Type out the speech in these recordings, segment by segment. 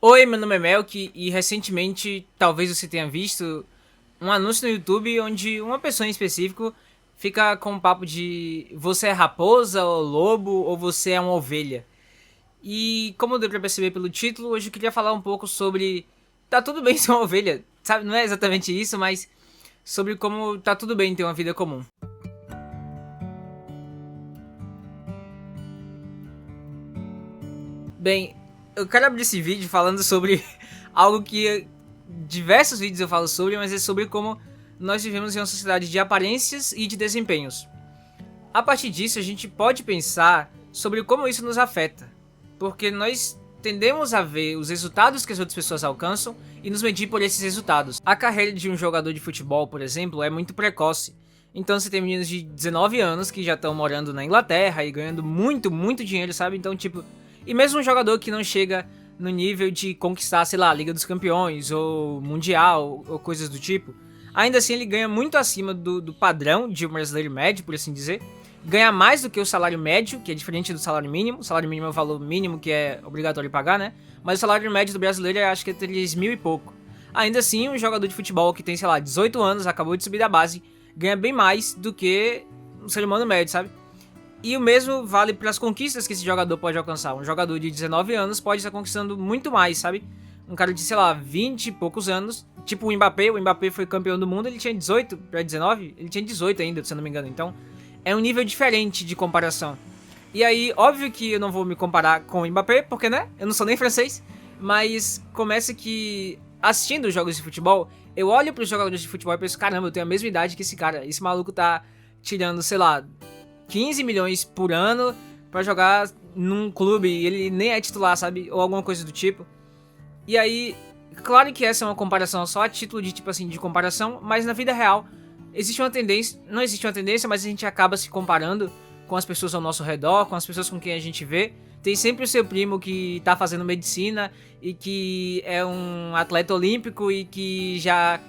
Oi, meu nome é Melk e recentemente talvez você tenha visto um anúncio no YouTube onde uma pessoa em específico fica com um papo de você é raposa ou lobo ou você é uma ovelha. E como deu pra perceber pelo título, hoje eu queria falar um pouco sobre tá tudo bem ser uma ovelha, sabe? Não é exatamente isso, mas sobre como tá tudo bem ter uma vida comum. Bem, eu quero abrir esse vídeo falando sobre algo que diversos vídeos eu falo sobre, mas é sobre como nós vivemos em uma sociedade de aparências e de desempenhos. A partir disso, a gente pode pensar sobre como isso nos afeta, porque nós tendemos a ver os resultados que as outras pessoas alcançam e nos medir por esses resultados. A carreira de um jogador de futebol, por exemplo, é muito precoce. Então você tem meninos de 19 anos que já estão morando na Inglaterra e ganhando muito dinheiro, sabe? Então, tipo, e mesmo um jogador que não chega no nível de conquistar, sei lá, a Liga dos Campeões ou Mundial ou coisas do tipo, ainda assim ele ganha muito acima do padrão de um brasileiro médio, por assim dizer. Ganha mais do que o salário médio, que é diferente do salário mínimo. O salário mínimo é o valor mínimo que é obrigatório pagar, né? Mas o salário médio do brasileiro eu acho que é 3 mil e pouco. Ainda assim, um jogador de futebol que tem, sei lá, 18 anos, acabou de subir da base, ganha bem mais do que um ser humano médio, sabe? E o mesmo vale para as conquistas que esse jogador pode alcançar. Um jogador de 19 anos pode estar conquistando muito mais, sabe? Um cara de, sei lá, 20 e poucos anos, tipo o Mbappé foi campeão do mundo, ele tinha 18 para 19, ele tinha 18 ainda, se eu não me engano. Então, é um nível diferente de comparação. E aí, óbvio que eu não vou me comparar com o Mbappé, porque, né, eu não sou nem francês, mas começa que, assistindo os jogos de futebol, eu olho para os jogadores de futebol e penso, caramba, eu tenho a mesma idade que esse cara, esse maluco tá tirando, sei lá, 15 milhões por ano pra jogar num clube e ele nem é titular, sabe? Ou alguma coisa do tipo. E aí, claro que essa é uma comparação só a título de, tipo assim, de comparação, mas na vida real existe uma tendência, não existe uma tendência, mas a gente acaba se comparando com as pessoas ao nosso redor, com as pessoas com quem a gente vê. Tem sempre o seu primo que tá fazendo medicina e que é um atleta olímpico e que já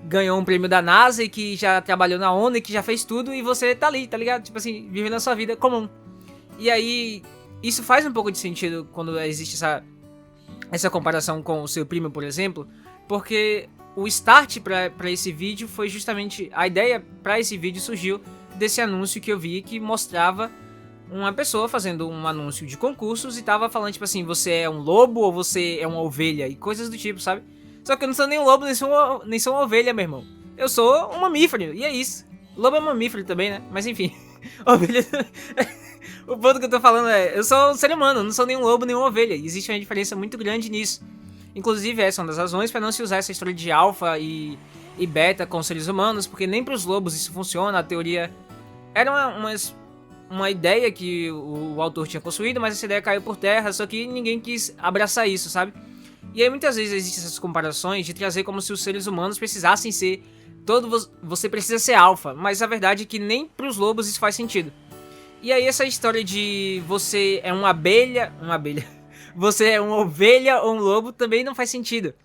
ganhou um prêmio da NASA e que já trabalhou na ONU e que já fez tudo e você tá ali, tá ligado? Tipo assim, vivendo a sua vida comum. E aí, isso faz um pouco de sentido quando existe essa comparação com o seu primo, por exemplo, porque o start pra esse vídeo foi justamente, a ideia pra esse vídeo surgiu desse anúncio que eu vi que mostrava uma pessoa fazendo um anúncio de concursos e tava falando, tipo assim, você é um lobo ou você é uma ovelha e coisas do tipo, sabe? Só que eu não sou nem um lobo, nem sou uma ovelha, meu irmão. Eu sou um mamífero, e é isso. Lobo é mamífero também, né? Mas enfim, ovelha... O ponto que eu tô falando é, eu sou um ser humano, não sou nem um lobo, nem uma ovelha. E existe uma diferença muito grande nisso. Inclusive, essa é uma das razões para não se usar essa história de alfa e beta com seres humanos, porque nem pros lobos isso funciona. A teoria era uma ideia que o autor tinha possuído, mas essa ideia caiu por terra, só que ninguém quis abraçar isso, sabe? E aí muitas vezes existem essas comparações de trazer como se os seres humanos precisassem ser você precisa ser alfa, mas a verdade é que nem pros lobos isso faz sentido. E aí essa história de você é uma abelha, você é uma ovelha ou um lobo também não faz sentido.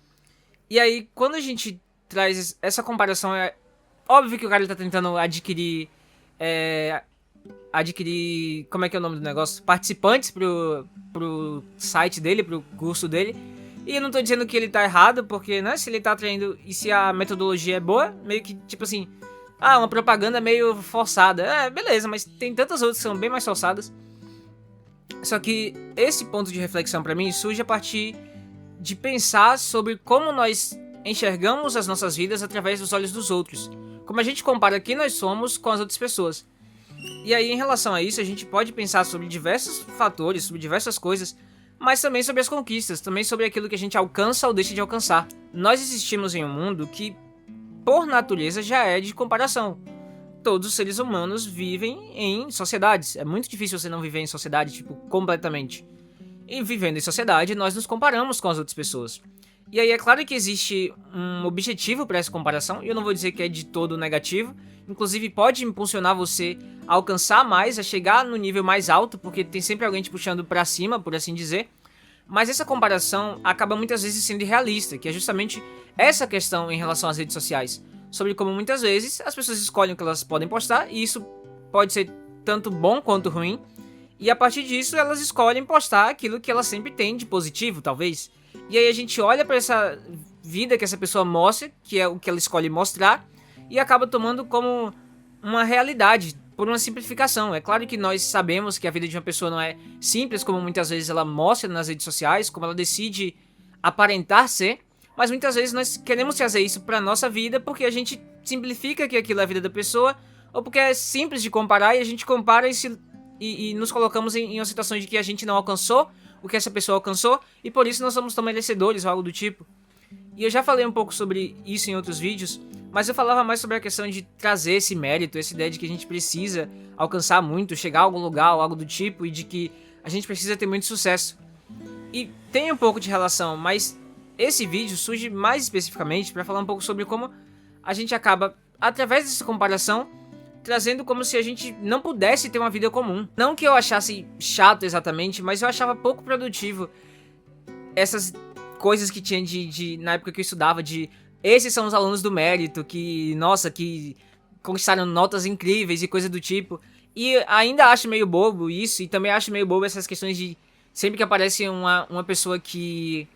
E aí quando a gente traz essa comparação, é óbvio que o cara tá tentando adquirir, como é que é o nome do negócio? Participantes pro site dele, pro curso dele. E eu não tô dizendo que ele tá errado, porque, né, se ele tá atraindo e se a metodologia é boa, meio que, tipo assim, uma propaganda meio forçada. É, beleza, mas tem tantas outras que são bem mais forçadas. Só que esse ponto de reflexão pra mim surge a partir de pensar sobre como nós enxergamos as nossas vidas através dos olhos dos outros. Como a gente compara quem nós somos com as outras pessoas. E aí, em relação a isso, a gente pode pensar sobre diversos fatores, sobre diversas coisas, mas também sobre as conquistas, também sobre aquilo que a gente alcança ou deixa de alcançar. Nós existimos em um mundo que, por natureza, já é de comparação. Todos os seres humanos vivem em sociedades. É muito difícil você não viver em sociedade, tipo, completamente. E vivendo em sociedade, nós nos comparamos com as outras pessoas. E aí é claro que existe um objetivo para essa comparação, e eu não vou dizer que é de todo negativo, inclusive pode impulsionar você a alcançar mais, a chegar no nível mais alto, porque tem sempre alguém te puxando para cima, por assim dizer. Mas essa comparação acaba muitas vezes sendo irrealista, que é justamente essa questão em relação às redes sociais, sobre como muitas vezes as pessoas escolhem o que elas podem postar, e isso pode ser tanto bom quanto ruim, e a partir disso elas escolhem postar aquilo que elas sempre têm de positivo, talvez. E aí a gente olha pra essa vida que essa pessoa mostra, que é o que ela escolhe mostrar, e acaba tomando como uma realidade, por uma simplificação. É claro que nós sabemos que a vida de uma pessoa não é simples, como muitas vezes ela mostra nas redes sociais, como ela decide aparentar ser, mas muitas vezes nós queremos trazer isso pra nossa vida porque a gente simplifica que aquilo é a vida da pessoa, ou porque é simples de comparar e a gente compara e nos colocamos em uma situação de que a gente não alcançou o que essa pessoa alcançou, e por isso nós somos tão merecedores ou algo do tipo. E eu já falei um pouco sobre isso em outros vídeos, mas eu falava mais sobre a questão de trazer esse mérito, essa ideia de que a gente precisa alcançar muito, chegar a algum lugar ou algo do tipo, e de que a gente precisa ter muito sucesso. E tem um pouco de relação, mas esse vídeo surge mais especificamente para falar um pouco sobre como a gente acaba, através dessa comparação, trazendo como se a gente não pudesse ter uma vida comum. Não que eu achasse chato exatamente, mas eu achava pouco produtivo essas coisas que tinha na época que eu estudava, de esses são os alunos do mérito, que, nossa, que conquistaram notas incríveis e coisa do tipo. E ainda acho meio bobo isso, e também acho meio bobo essas questões de sempre que aparece uma pessoa que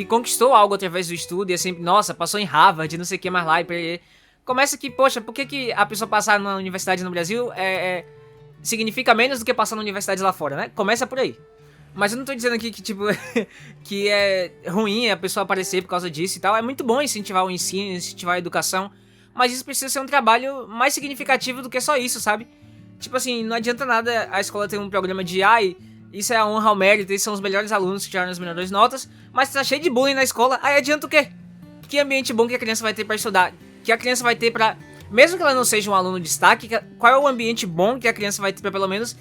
conquistou algo através do estudo, e é sempre, nossa, passou em Harvard, não sei o que mais lá, e começa que, poxa, por que a pessoa passar na universidade no Brasil significa menos do que passar na universidade lá fora, né? Começa por aí. Mas eu não tô dizendo aqui que, tipo, que é ruim a pessoa aparecer por causa disso e tal. É muito bom incentivar o ensino, incentivar a educação, mas isso precisa ser um trabalho mais significativo do que só isso, sabe? Tipo assim, não adianta nada a escola ter um programa de isso é a honra ao mérito, esses são os melhores alunos que tiraram as melhores notas, mas tá cheio de bullying na escola, aí adianta o quê? Que ambiente bom que a criança vai ter pra estudar? Que a criança vai ter pra... Mesmo que ela não seja um aluno de destaque, qual é o ambiente bom que a criança vai ter pra pelo menos...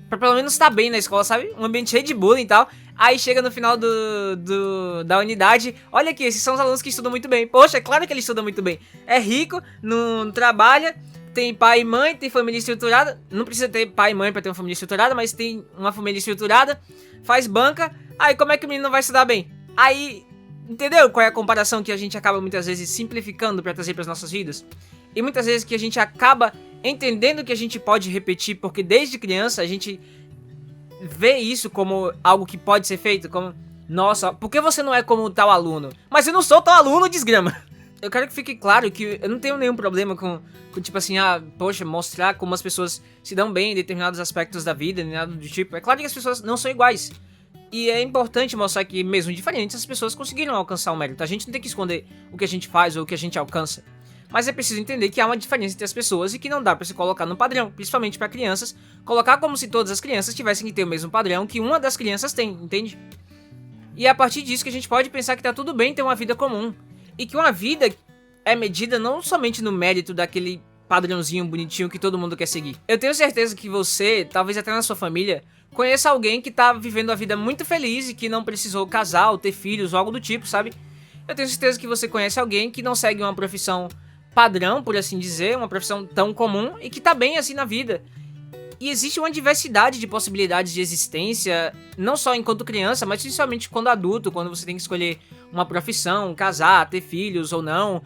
pra pelo menos estar bem na escola, sabe? Um ambiente cheio de bullying e tal. Aí chega no final da unidade, olha aqui, esses são os alunos que estudam muito bem. Poxa, é claro que ele estuda muito bem. É rico, não trabalha, tem pai e mãe, tem família estruturada. Não precisa ter pai e mãe pra ter uma família estruturada, mas tem uma família estruturada, faz banca. Aí como é que o menino não vai estudar bem? Aí, entendeu qual é a comparação que a gente acaba muitas vezes simplificando pra trazer pras nossas vidas? E muitas vezes que a gente acaba entendendo que a gente pode repetir, porque desde criança a gente vê isso como algo que pode ser feito, como, nossa, por que você não é como tal aluno? Mas eu não sou tal aluno, desgrama. Eu quero que fique claro que eu não tenho nenhum problema com tipo assim, poxa, mostrar como as pessoas se dão bem em determinados aspectos da vida, nem nada do tipo. É claro que as pessoas não são iguais. E é importante mostrar que, mesmo diferentes, as pessoas conseguiram alcançar o mérito. A gente não tem que esconder o que a gente faz ou o que a gente alcança. Mas é preciso entender que há uma diferença entre as pessoas e que não dá pra se colocar no padrão, principalmente pra crianças, colocar como se todas as crianças tivessem que ter o mesmo padrão que uma das crianças tem, entende? E é a partir disso que a gente pode pensar que tá tudo bem ter uma vida comum, e que uma vida é medida não somente no mérito daquele padrãozinho bonitinho que todo mundo quer seguir. Eu tenho certeza que você, talvez até na sua família, conheça alguém que tá vivendo a vida muito feliz e que não precisou casar ou ter filhos ou algo do tipo, sabe? Eu tenho certeza que você conhece alguém que não segue uma profissão padrão, por assim dizer, uma profissão tão comum e que tá bem assim na vida. E existe uma diversidade de possibilidades de existência, não só enquanto criança, mas principalmente quando adulto, quando você tem que escolher uma profissão, casar, ter filhos ou não,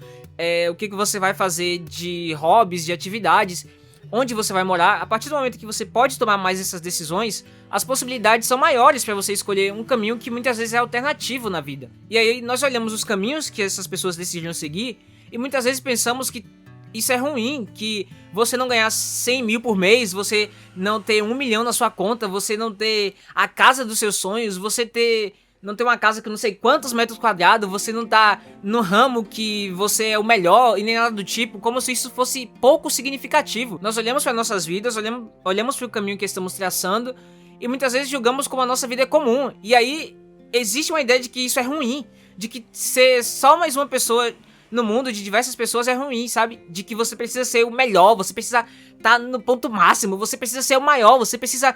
o que você vai fazer de hobbies, de atividades, onde você vai morar. A partir do momento que você pode tomar mais essas decisões, as possibilidades são maiores para você escolher um caminho que muitas vezes é alternativo na vida. E aí nós olhamos os caminhos que essas pessoas decidiram seguir e muitas vezes pensamos que isso é ruim, que você não ganhar 100 mil por mês, você não ter 1 milhão na sua conta, você não ter a casa dos seus sonhos, você não ter uma casa com não sei quantos metros quadrados, você não tá no ramo que você é o melhor e nem nada do tipo, como se isso fosse pouco significativo. Nós olhamos para nossas vidas, olhamos para o caminho que estamos traçando e muitas vezes julgamos como a nossa vida é comum. E aí existe uma ideia de que isso é ruim, de que ser só mais uma pessoa no mundo de diversas pessoas é ruim, sabe? De que você precisa ser o melhor, você precisa estar no ponto máximo, você precisa ser o maior, você precisa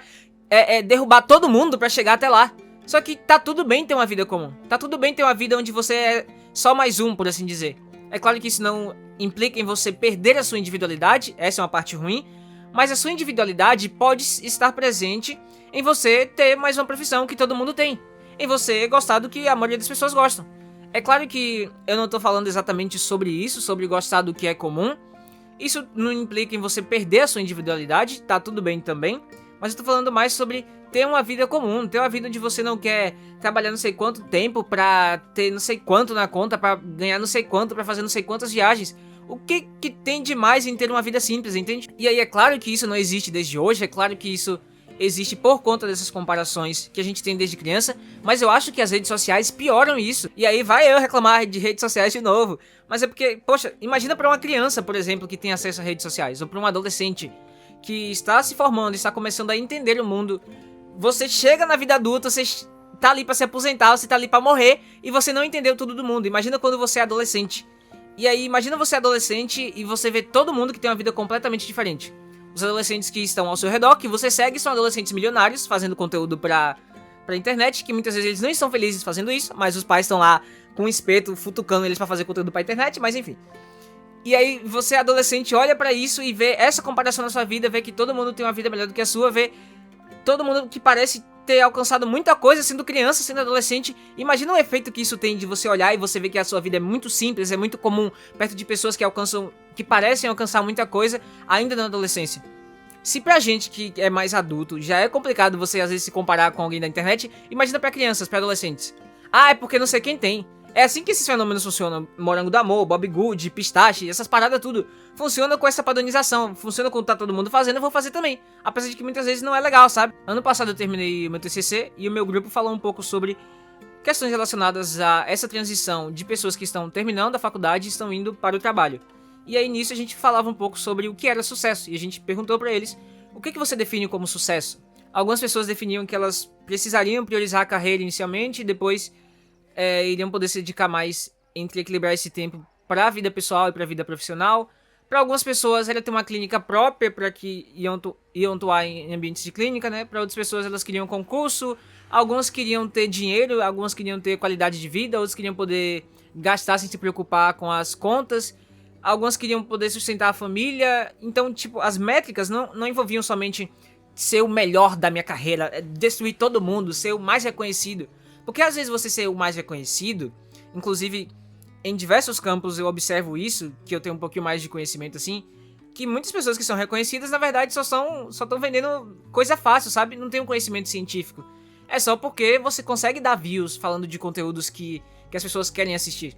derrubar todo mundo pra chegar até lá. Só que tá tudo bem ter uma vida comum, tá tudo bem ter uma vida onde você é só mais um, por assim dizer. É claro que isso não implica em você perder a sua individualidade, essa é uma parte ruim, mas a sua individualidade pode estar presente em você ter mais uma profissão que todo mundo tem, em você gostar do que a maioria das pessoas gostam. É claro que eu não tô falando exatamente sobre isso, sobre gostar do que é comum. Isso não implica em você perder a sua individualidade, tá tudo bem também. Mas eu tô falando mais sobre ter uma vida comum, ter uma vida onde você não quer trabalhar não sei quanto tempo pra ter não sei quanto na conta, pra ganhar não sei quanto, pra fazer não sei quantas viagens. O que tem de mais em ter uma vida simples, entende? E aí é claro que isso não existe desde hoje, é claro que isso existe por conta dessas comparações que a gente tem desde criança, mas eu acho que as redes sociais pioram isso. E aí vai eu reclamar de redes sociais de novo. Mas é porque, poxa, imagina pra uma criança, por exemplo, que tem acesso a redes sociais, ou pra um adolescente que está se formando, está começando a entender o mundo. Você chega na vida adulta, você tá ali pra se aposentar, você tá ali pra morrer, e você não entendeu tudo do mundo. Imagina quando você é adolescente. E aí, imagina você adolescente e você vê todo mundo que tem uma vida completamente diferente. Os adolescentes que estão ao seu redor, que você segue, são adolescentes milionários, fazendo conteúdo pra internet, que muitas vezes eles não estão felizes fazendo isso, mas os pais estão lá com um espeto, futucando eles pra fazer conteúdo pra internet, mas enfim. E aí, você adolescente olha pra isso e vê essa comparação na sua vida, vê que todo mundo tem uma vida melhor do que a sua, vê todo mundo que parece ter alcançado muita coisa sendo criança, sendo adolescente. Imagina o efeito que isso tem de você olhar e você ver que a sua vida é muito simples, é muito comum, perto de pessoas que parecem alcançar muita coisa ainda na adolescência. Se pra gente que é mais adulto já é complicado você às vezes se comparar com alguém da internet, imagina pra crianças, pra adolescentes. Ah, é porque não sei quem tem. É assim que esses fenômenos funcionam. Morango do Amor, Bob Good, Pistache, essas paradas tudo. Funciona com essa padronização. Funciona quando tá todo mundo fazendo, eu vou fazer também. Apesar de que muitas vezes não é legal, sabe? Ano passado eu terminei o meu TCC e o meu grupo falou um pouco sobre questões relacionadas a essa transição de pessoas que estão terminando a faculdade e estão indo para o trabalho. E aí nisso a gente falava um pouco sobre o que era sucesso. E a gente perguntou pra eles, o que você define como sucesso? Algumas pessoas definiam que elas precisariam priorizar a carreira inicialmente e depois iriam poder se dedicar mais entre equilibrar esse tempo para a vida pessoal e para a vida profissional. Para algumas pessoas era ter uma clínica própria para que iam atuar em ambientes de clínica, né? Para outras pessoas elas queriam concurso, algumas queriam ter dinheiro, algumas queriam ter qualidade de vida, outros queriam poder gastar sem se preocupar com as contas, algumas queriam poder sustentar a família. Então, tipo, as métricas não envolviam somente ser o melhor da minha carreira, destruir todo mundo, ser o mais reconhecido. Porque às vezes você ser o mais reconhecido, inclusive em diversos campos eu observo isso, que eu tenho um pouquinho mais de conhecimento assim, que muitas pessoas que são reconhecidas na verdade só estão vendendo coisa fácil, sabe? Não tem um conhecimento científico. É só porque você consegue dar views falando de conteúdos que as pessoas querem assistir.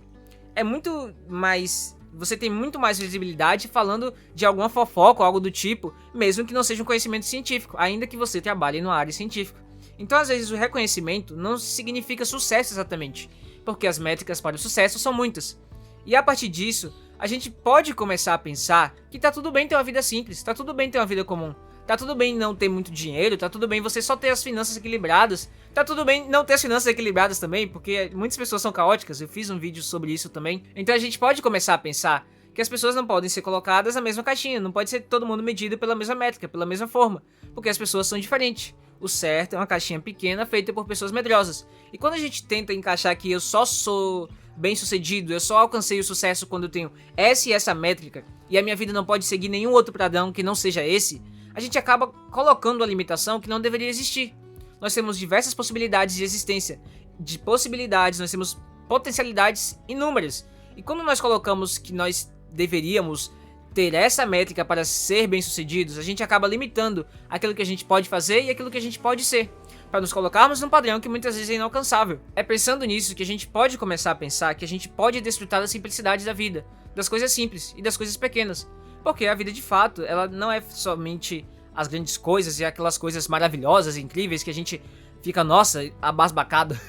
É muito mais... Você tem muito mais visibilidade falando de alguma fofoca ou algo do tipo, mesmo que não seja um conhecimento científico, ainda que você trabalhe numa área científica. Então, às vezes, o reconhecimento não significa sucesso exatamente, porque as métricas para o sucesso são muitas. E a partir disso, a gente pode começar a pensar que tá tudo bem ter uma vida simples, tá tudo bem ter uma vida comum, tá tudo bem não ter muito dinheiro, tá tudo bem você só ter as finanças equilibradas, tá tudo bem não ter as finanças equilibradas também, porque muitas pessoas são caóticas, eu fiz um vídeo sobre isso também. Então a gente pode começar a pensar que as pessoas não podem ser colocadas na mesma caixinha, não pode ser todo mundo medido pela mesma métrica, pela mesma forma, porque as pessoas são diferentes. O certo é uma caixinha pequena feita por pessoas medrosas. E quando a gente tenta encaixar que eu só sou bem sucedido, eu só alcancei o sucesso quando eu tenho essa e essa métrica, e a minha vida não pode seguir nenhum outro padrão que não seja esse, a gente acaba colocando uma limitação que não deveria existir. Nós temos diversas possibilidades de existência. De possibilidades, nós temos potencialidades inúmeras. E quando nós colocamos que nós deveríamos ter essa métrica para ser bem-sucedidos, a gente acaba limitando aquilo que a gente pode fazer e aquilo que a gente pode ser, para nos colocarmos num padrão que muitas vezes é inalcançável. É pensando nisso que a gente pode começar a pensar que a gente pode desfrutar da simplicidade da vida, das coisas simples e das coisas pequenas, porque a vida de fato, ela não é somente as grandes coisas e aquelas coisas maravilhosas e incríveis que a gente fica, nossa, abasbacado.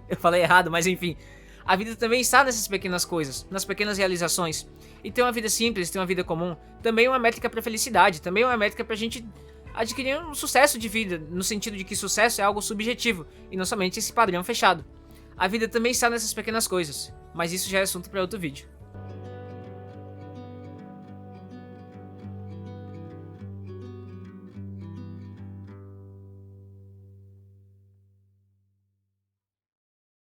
Eu falei errado, mas enfim. A vida também está nessas pequenas coisas, nas pequenas realizações. E ter uma vida simples, ter uma vida comum, também é uma métrica para felicidade, também é uma métrica pra gente adquirir um sucesso de vida, no sentido de que sucesso é algo subjetivo, e não somente esse padrão fechado. A vida também está nessas pequenas coisas, mas isso já é assunto para outro vídeo.